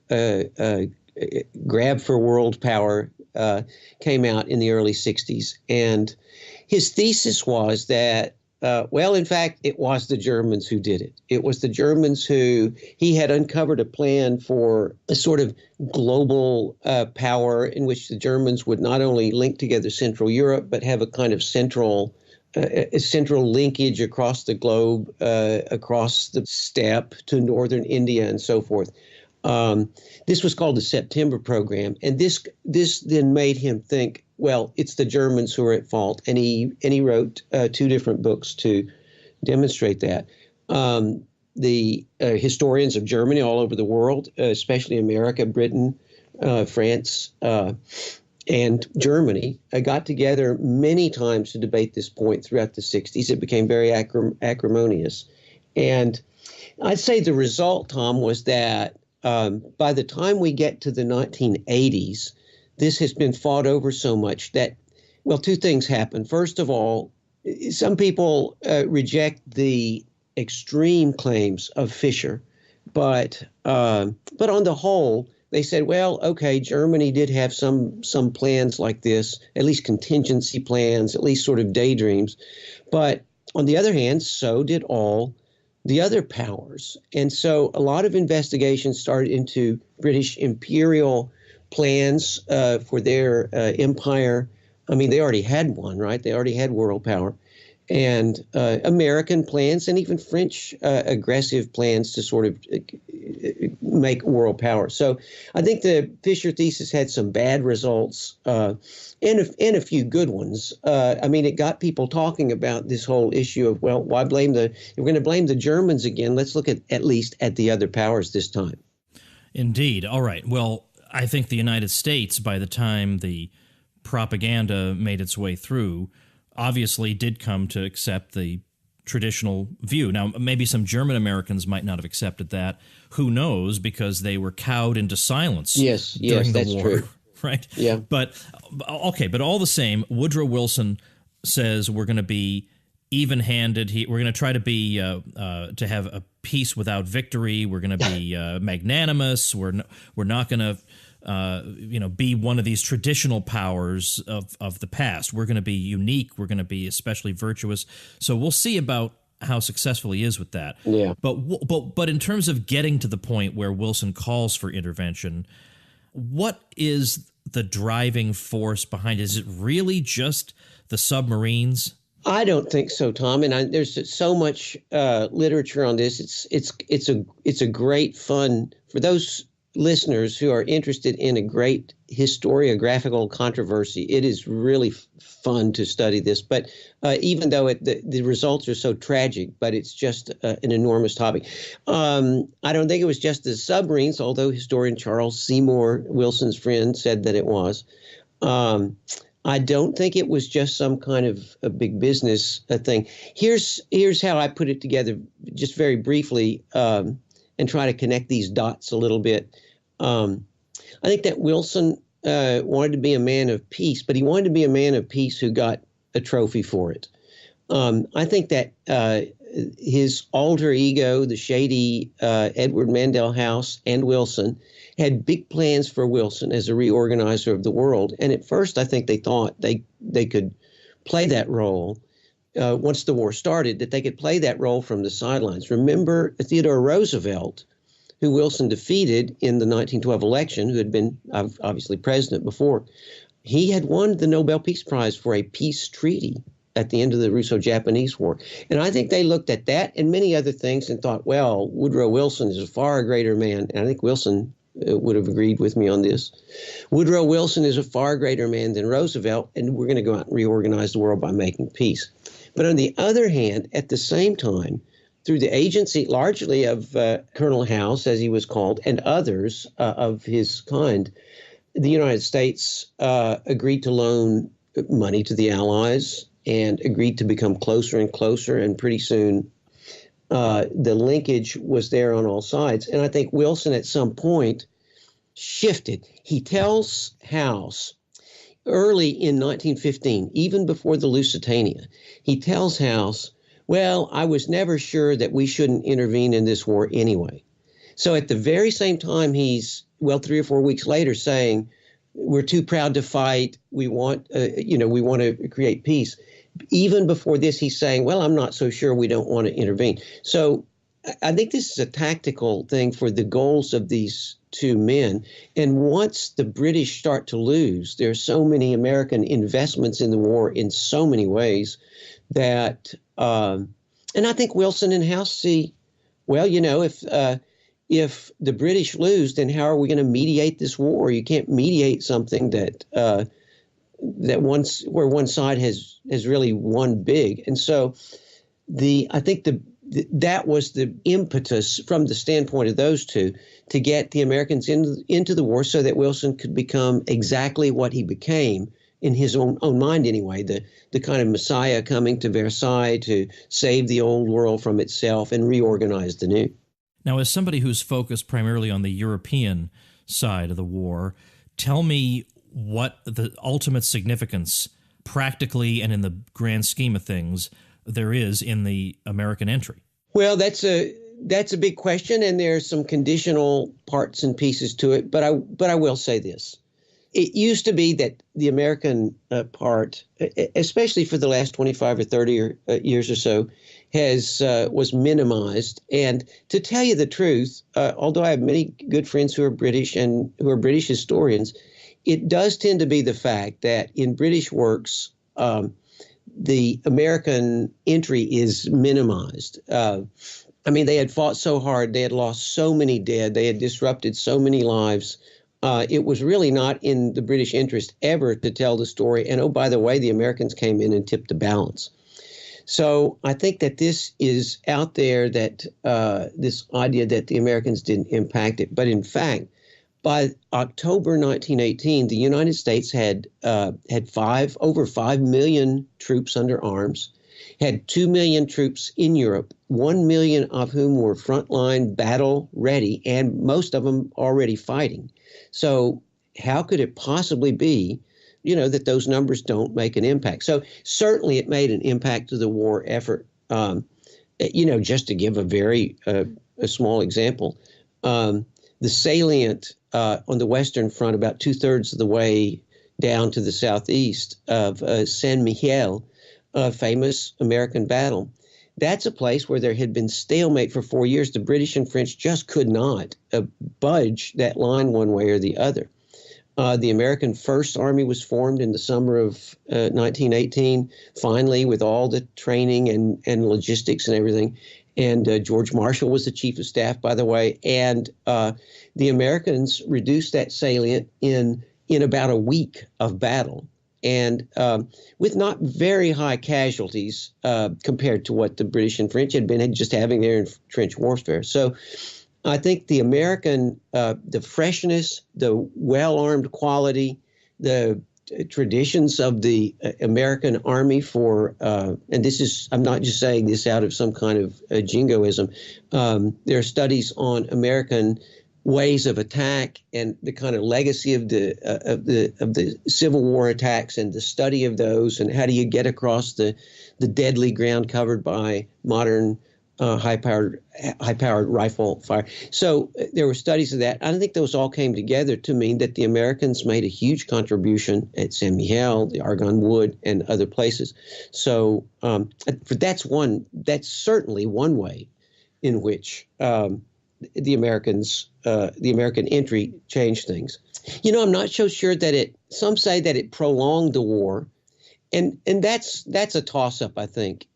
Grab for World Power, came out in the early 60s, and his thesis was that. In fact, it was the Germans who did it. It was the Germans he had uncovered a plan for a sort of global power in which the Germans would not only link together Central Europe, but have a kind of central linkage across the globe, across the steppe to northern India and so forth. This was called the September Program, and this then made him think, well, it's the Germans who are at fault, and he wrote two different books to demonstrate that. The historians of Germany all over the world, especially America, Britain, France, and Germany, got together many times to debate this point throughout the 60s. It became very acrimonious, and I'd say the result, Tom, was that by the time we get to the 1980s, this has been fought over so much that, well, two things happen. First of all, some people reject the extreme claims of Fisher But on the whole, they said, well, okay, Germany did have some plans like this, at least contingency plans, at least sort of daydreams. But on the other hand, so did all the other powers. And so a lot of investigations started into British imperial plans for their empire. I mean, they already had one, right? They already had world power. And American plans and even French aggressive plans to sort of make world power. So I think the Fisher thesis had some bad results and a few good ones. I mean, it got people talking about this whole issue of, well, why blame if we're going to blame the Germans again, let's look at least at the other powers this time. Indeed. All right. Well, I think the United States, by the time the propaganda made its way through, obviously did come to accept the traditional view. Now, maybe some German Americans might not have accepted that. Who knows? Because they were cowed into silence. Yes, during the that's war, true. Right? Yeah. But okay, but all the same, Woodrow Wilson says we're going to be even-handed. We're going to try to be to have a peace without victory. We're going to be magnanimous. We're not going to be one of these traditional powers of the past. We're going to be unique. We're going to be especially virtuous. So we'll see about how successful he is with that. Yeah. But in terms of getting to the point where Wilson calls for intervention, what is the driving force behind it? Is it really just the submarines? I don't think so, Tom. And there's so much literature on this. It's a great fun for those listeners who are interested in a great historiographical controversy. It is really fun to study this. But even though the results are so tragic, but it's just an enormous topic. I don't think it was just the submarines, although historian Charles Seymour, Wilson's friend, said that it was. I don't think it was just some kind of a big business thing. Here's how I put it together, just very briefly, and try to connect these dots a little bit. I think that Wilson wanted to be a man of peace, but he wanted to be a man of peace who got a trophy for it. I think that his alter ego, the shady Edward Mandell House and Wilson, had big plans for Wilson as a reorganizer of the world. And at first, I think they thought they could play that role once the war started, that they could play that role from the sidelines. Remember Theodore Roosevelt, who Wilson defeated in the 1912 election, who had been obviously president before. He had won the Nobel Peace Prize for a peace treaty at the end of the Russo-Japanese War. And I think they looked at that and many other things and thought, well, Woodrow Wilson is a far greater man. And I think Wilson would have agreed with me on this. Woodrow Wilson is a far greater man than Roosevelt, and we're going to go out and reorganize the world by making peace. But on the other hand, at the same time, through the agency largely of Colonel House, as he was called, and others of his kind, the United States agreed to loan money to the Allies and agreed to become closer and closer. And pretty soon, the linkage was there on all sides. And I think Wilson at some point shifted. He tells House early in 1915, even before the Lusitania, he tells House, well, I was never sure that we shouldn't intervene in this war anyway. So at the very same time, he's, 3 or 4 weeks later saying, we're too proud to fight. We want, we want to create peace. Even before this, he's saying, well, I'm not so sure we don't want to intervene. So I think this is a tactical thing for the goals of these two men. And once the British start to lose, there are so many American investments in the war in so many ways that, and I think Wilson and House see, well, if the British lose, then how are we going to mediate this war? You can't mediate something that where one side has really won big. And so I think that was the impetus from the standpoint of those two to get the Americans into the war so that Wilson could become exactly what he became in his own mind anyway, the kind of messiah coming to Versailles to save the old world from itself and reorganize the new. Now, as somebody who's focused primarily on the European side of the war, tell me what the ultimate significance, practically and in the grand scheme of things, there is in the American entry. Well, that's That's a big question, and there's some conditional parts and pieces to it. But I will say this. It used to be that the American part, especially for the last 25 or 30 years or so, was minimized. And to tell you the truth, although I have many good friends who are British and who are British historians, it does tend to be the fact that in British works, the American entry is minimized. I mean, they had fought so hard, they had lost so many dead, they had disrupted so many lives. It was really not in the British interest ever to tell the story. And oh, by the way, the Americans came in and tipped the balance. So I think that this is out there, that this idea that the Americans didn't impact it. But in fact, by October 1918, the United States had over 5 million troops under arms, had 2 million troops in Europe, 1 million of whom were frontline battle ready, and most of them already fighting. So how could it possibly be, that those numbers don't make an impact? So certainly it made an impact to the war effort. Just to give a very a small example, the salient on the Western Front, about 2/3 of the way down to the southeast of San Miguel, a famous American battle. That's a place where there had been stalemate for 4 years. The British and French just could not budge that line one way or the other. The American First Army was formed in the summer of 1918, finally, with all the training and logistics and everything. And George Marshall was the chief of staff, by the way. And the Americans reduced that salient in about a week of battle, and with not very high casualties compared to what the British and French had been just having there in trench warfare. So I think the American, the freshness, the well-armed quality, the traditions of the American Army and this is, I'm not just saying this out of some kind of jingoism. There are studies on American ways of attack and the kind of legacy of the Civil War attacks and the study of those, and how do you get across the deadly ground covered by modern high-powered rifle fire. So there were studies of that. I think those all came together to mean that the Americans made a huge contribution at San Miguel, the Argonne Wood, and other places. So that's certainly one way in which the American entry changed things. I'm not so sure that some say that it prolonged the war, and that's a toss-up, I think.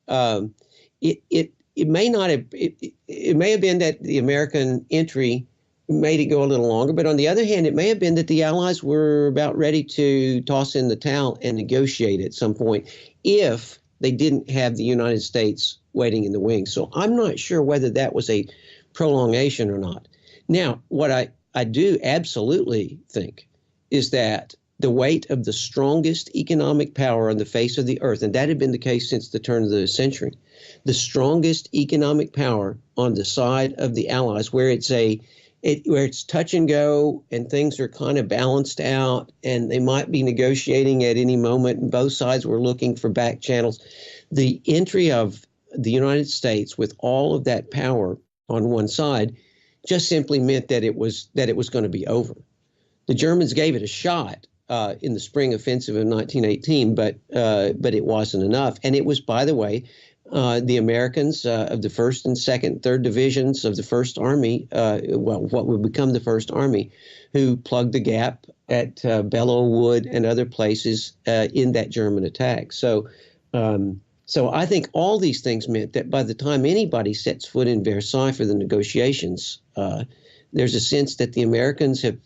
It may not have. It may have been that the American entry made it go a little longer, but on the other hand, it may have been that the Allies were about ready to toss in the towel and negotiate at some point if they didn't have the United States waiting in the wings. So I'm not sure whether that was a prolongation or not. Now, what I do absolutely think is that the weight of the strongest economic power on the face of the earth, and that had been the case since the turn of the century, the strongest economic power on the side of the Allies, where it's touch and go and things are kind of balanced out and they might be negotiating at any moment and both sides were looking for back channels. The entry of the United States with all of that power on one side just simply meant that it was going to be over. The Germans gave it a shot in the spring offensive of 1918, but it wasn't enough. And it was, by the way, the Americans of the 1st and 2nd, 3rd divisions of the First Army, what would become the First Army, who plugged the gap at Belleau Wood and other places in that German attack. So I think all these things meant that by the time anybody sets foot in Versailles for the negotiations, there's a sense that the Americans have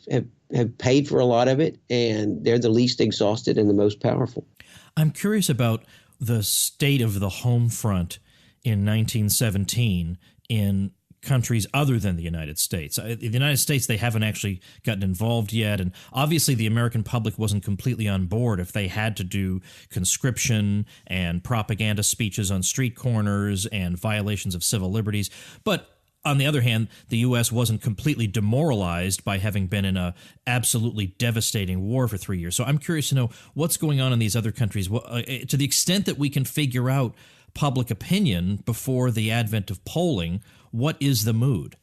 paid for a lot of it, and they're the least exhausted and the most powerful. I'm curious about the state of the home front in 1917 in countries other than the United States. The United States, they haven't actually gotten involved yet, and obviously the American public wasn't completely on board if they had to do conscription and propaganda speeches on street corners and violations of civil liberties. But on the other hand, the U.S. wasn't completely demoralized by having been in a absolutely devastating war for 3 years. So I'm curious to know what's going on in these other countries. To the extent that we can figure out public opinion before the advent of polling, what is the mood?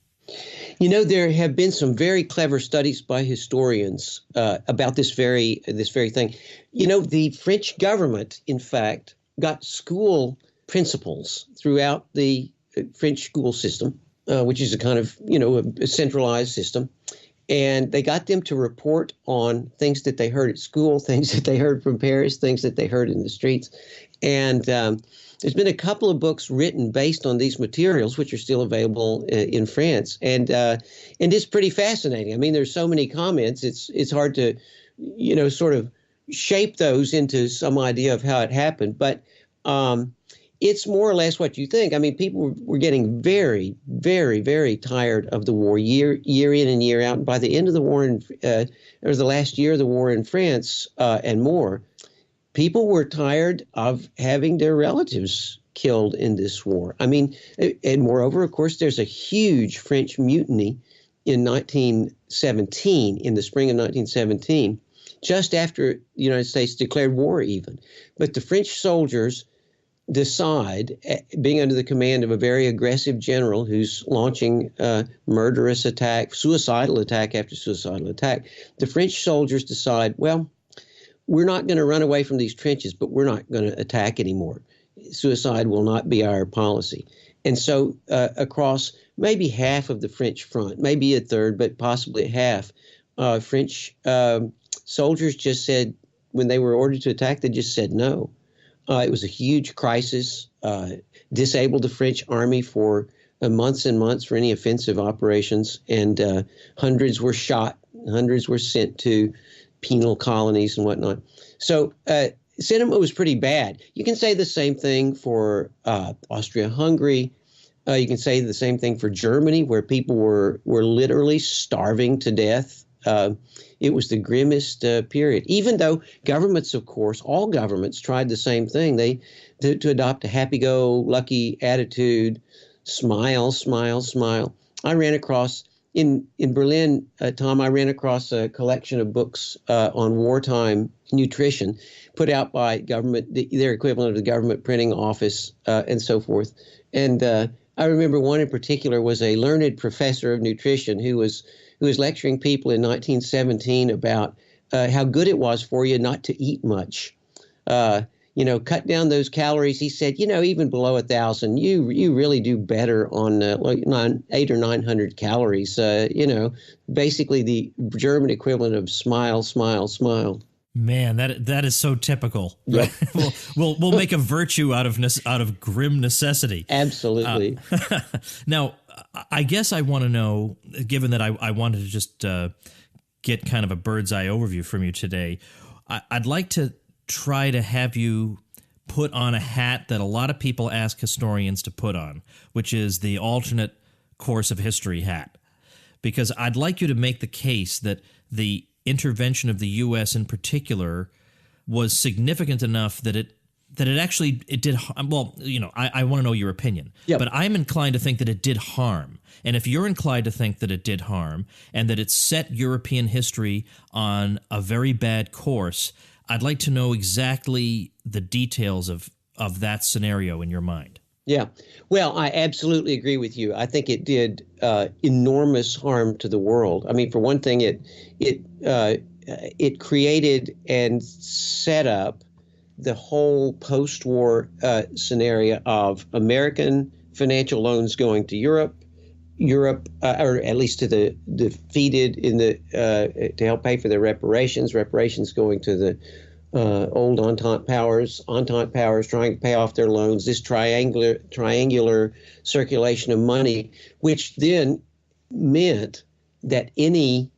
You know, there have been some very clever studies by historians about this very thing. You know, the French government, in fact, got school principals throughout the French school system, which is a kind of, a centralized system. And they got them to report on things that they heard at school, things that they heard from Paris, things that they heard in the streets. And there's been a couple of books written based on these materials, which are still available in France. And it's pretty fascinating. I mean, there's so many comments. It's hard to, sort of shape those into some idea of how it happened. But it's more or less what you think. I mean, people were getting very, very, very tired of the war year in and year out. And by the end of the war, or the last year of the war in France and more, people were tired of having their relatives killed in this war. I mean, and moreover, of course, there's a huge French mutiny in 1917, in the spring of 1917, just after the United States declared war even. But the French soldiers decide, being under the command of a very aggressive general who's launching murderous attack, suicidal attack after suicidal attack, the French soldiers decide, well, we're not going to run away from these trenches, but we're not going to attack anymore. Suicide will not be our policy. And so across maybe half of the French front, maybe a third, but possibly half, French soldiers just said, when they were ordered to attack, they just said no. It was a huge crisis, disabled the French army for months and months for any offensive operations, and hundreds were shot, hundreds were sent to penal colonies and whatnot. So sentiment was pretty bad. You can say the same thing for Austria-Hungary. You can say the same thing for Germany, where people were literally starving to death. It was the grimmest period, even though governments, of course, all governments tried the same thing. They to adopt a happy-go-lucky attitude, smile, smile, smile. I ran across in Berlin, Tom, I ran across a collection of books on wartime nutrition put out by government, their equivalent of the government printing office and so forth. And I remember one in particular was a learned professor of nutrition who was lecturing people in 1917 about how good it was for you not to eat much. Cut down those calories. He said, even below 1,000, you really do better on 800 or 900 calories. Basically the German equivalent of smile, smile, smile. Man, that is so typical. Yep. We'll make a virtue out of grim necessity. Absolutely. Now, I guess I want to know, given that I wanted to just get kind of a bird's eye overview from you today, I'd like to try to have you put on a hat that a lot of people ask historians to put on, which is the alternate course of history hat. Because I'd like you to make the case that the intervention of the U.S. in particular was significant enough that it did, well, I want to know your opinion. Yep. But I'm inclined to think that it did harm. And if you're inclined to think that it did harm and that it set European history on a very bad course, I'd like to know exactly the details of that scenario in your mind. Yeah. Well, I absolutely agree with you. I think it did enormous harm to the world. I mean, for one thing, it created and set up the whole post-war scenario of American financial loans going to Europe, or at least to the defeated to help pay for their reparations going to the old Entente powers trying to pay off their loans, this triangular circulation of money, which then meant that any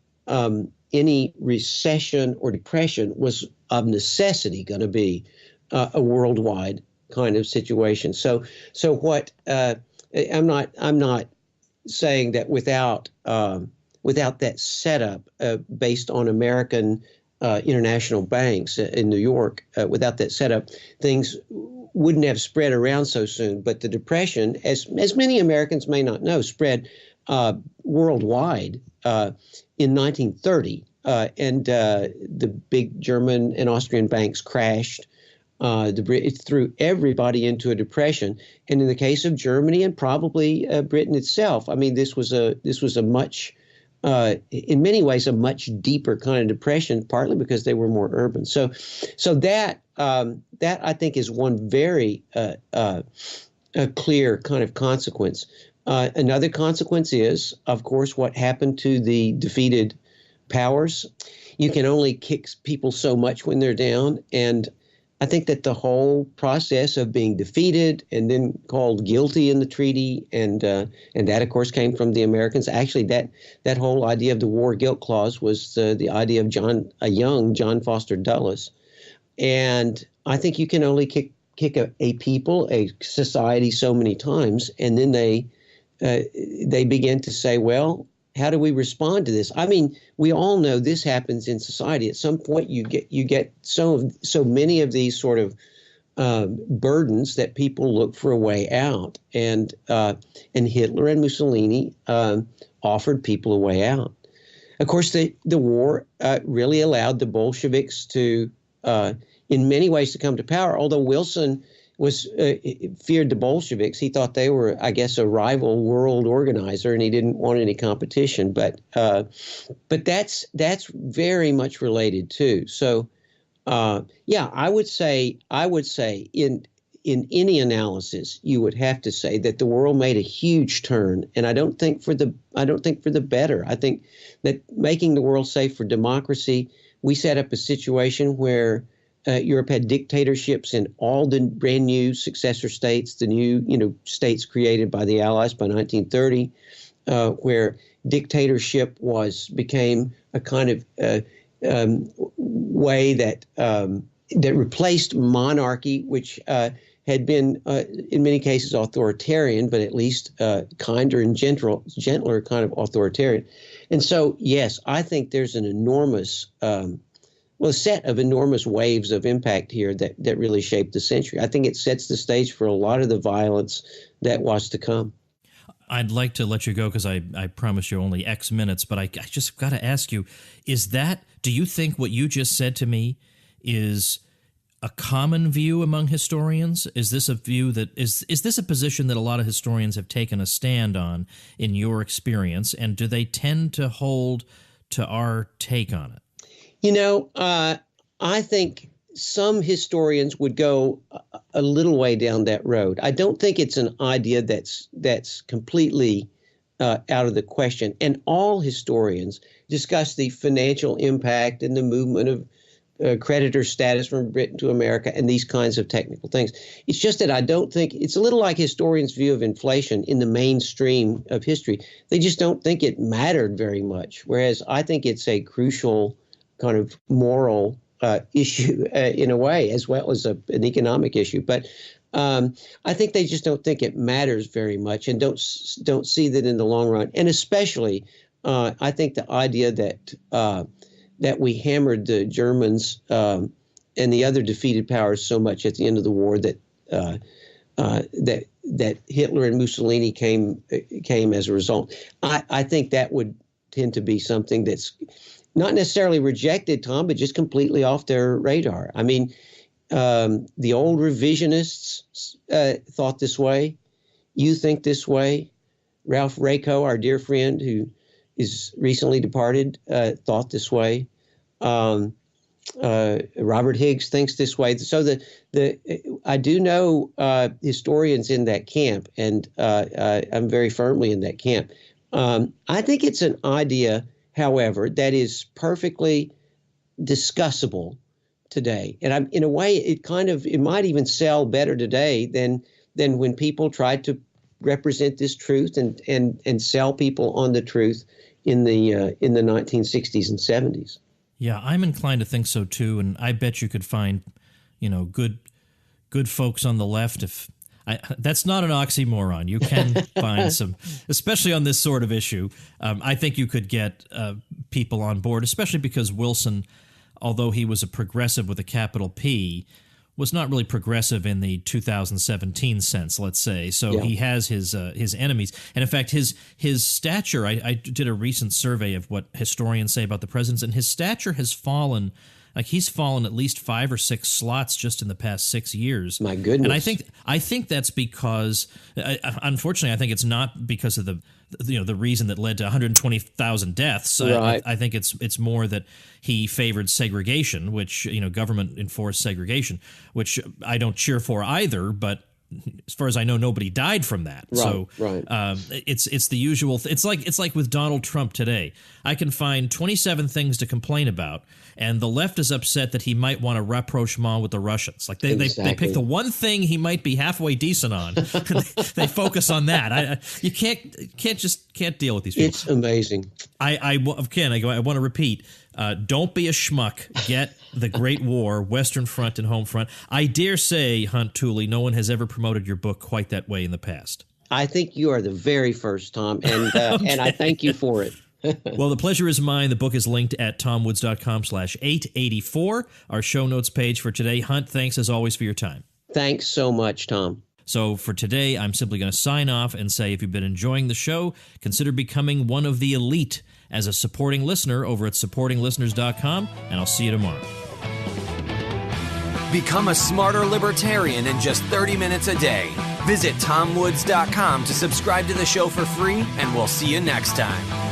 recession or depression was of necessity going to be a worldwide kind of situation. So what I'm not saying that without that setup based on American international banks in New York, without that setup, things wouldn't have spread around so soon. But the Depression, as many Americans may not know, spread worldwide in 1930. And the big German and Austrian banks crashed. It threw everybody into a depression, and in the case of Germany and probably Britain itself, I mean, this was a much, in many ways, a much deeper kind of depression, partly because they were more urban. So that I think is one very clear kind of consequence. Another consequence is, of course, what happened to the defeated powers. You can only kick people so much when they're down, and I think that the whole process of being defeated and then called guilty in the treaty, and that, of course, came from the Americans. Actually, that whole idea of the war guilt clause was the idea of a young John Foster Dulles. And I think you can only kick a people, a society, so many times, and then they begin to say, well, how do we respond to this? I mean, we all know this happens in society. At some point, you get so many of these sort of burdens that people look for a way out, and Hitler and Mussolini offered people a way out. Of course, the war really allowed the Bolsheviks to, in many ways, to come to power. Although Wilson feared the Bolsheviks. He thought they were, I guess, a rival world organizer, and he didn't want any competition. But that's very much related too. So, I would say in any analysis, you would have to say that the world made a huge turn, and I don't think for the better. I think that making the world safe for democracy, we set up a situation where Europe had dictatorships in all the brand new successor states, the new states created by the Allies by 1930, where dictatorship became a kind of way that replaced monarchy, which had been in many cases authoritarian, but at least kinder and gentler kind of authoritarian. And so, yes, I think there's an enormous a set of enormous waves of impact here that really shaped the century. I think it sets the stage for a lot of the violence that was to come. I'd like to let you go because I promise you only X minutes, but I just got to ask you, do you think what you just said to me is a common view among historians? Is this a view is this a position that a lot of historians have taken a stand on in your experience, and do they tend to hold to our take on it? I think some historians would go a little way down that road. I don't think it's an idea that's completely out of the question. And all historians discuss the financial impact and the movement of creditor status from Britain to America and these kinds of technical things. It's just that I don't think it's a little like historians' view of inflation in the mainstream of history. They just don't think it mattered very much, whereas I think it's a crucial kind of moral issue in a way, as well as an economic issue. But I think they just don't think it matters very much, and don't see that in the long run. And especially, I think the idea that we hammered the Germans and the other defeated powers so much at the end of the war that Hitler and Mussolini came as a result. I think that would tend to be something that's not necessarily rejected, Tom, but just completely off their radar. I mean, the old revisionists thought this way. You think this way. Ralph Raico, our dear friend who is recently departed, thought this way. Robert Higgs thinks this way. So I do know historians in that camp, and I'm very firmly in that camp. I think it's an idea, however, that is perfectly discussable today. And in a way, it might even sell better today than when people tried to represent this truth and sell people on the truth in the 1960s and 70s. Yeah, I'm inclined to think so too, and I bet you could find, good folks on the left. That's not an oxymoron. You can find some, especially on this sort of issue. I think you could get people on board, especially because Wilson, although he was a progressive with a capital P, was not really progressive in the 2017 sense, let's say. So yeah. He has his enemies. And in fact, his stature, I did a recent survey of what historians say about the presidents, and his stature has fallen Like, he's fallen at least 5 or 6 slots just in the past 6 years. My goodness. And I think that's because, unfortunately, I think it's not because of the reason that led to 120,000 deaths. Right. I think it's more that he favored segregation, which, government enforced segregation, which I don't cheer for either, but as far as I know, nobody died from that. Right, so right. It's the usual. It's like with Donald Trump today. I can find 27 things to complain about, and the left is upset that he might want a rapprochement with the Russians. Like they pick the one thing he might be halfway decent on. They focus on that. You can't deal with these people. It's amazing. I want to repeat. Don't be a schmuck. Get the Great War, Western Front and Home Front. I dare say, Hunt Tooley, no one has ever promoted your book quite that way in the past. I think you are the very first, Tom, and and I thank you for it. Well, the pleasure is mine. The book is linked at tomwoods.com/884, our show notes page for today. Hunt, thanks as always for your time. Thanks so much, Tom. So for today, I'm simply going to sign off and say, if you've been enjoying the show, consider becoming one of the elite as a supporting listener over at supportinglisteners.com, and I'll see you tomorrow. Become a smarter libertarian in just 30 minutes a day. Visit tomwoods.com to subscribe to the show for free, and we'll see you next time.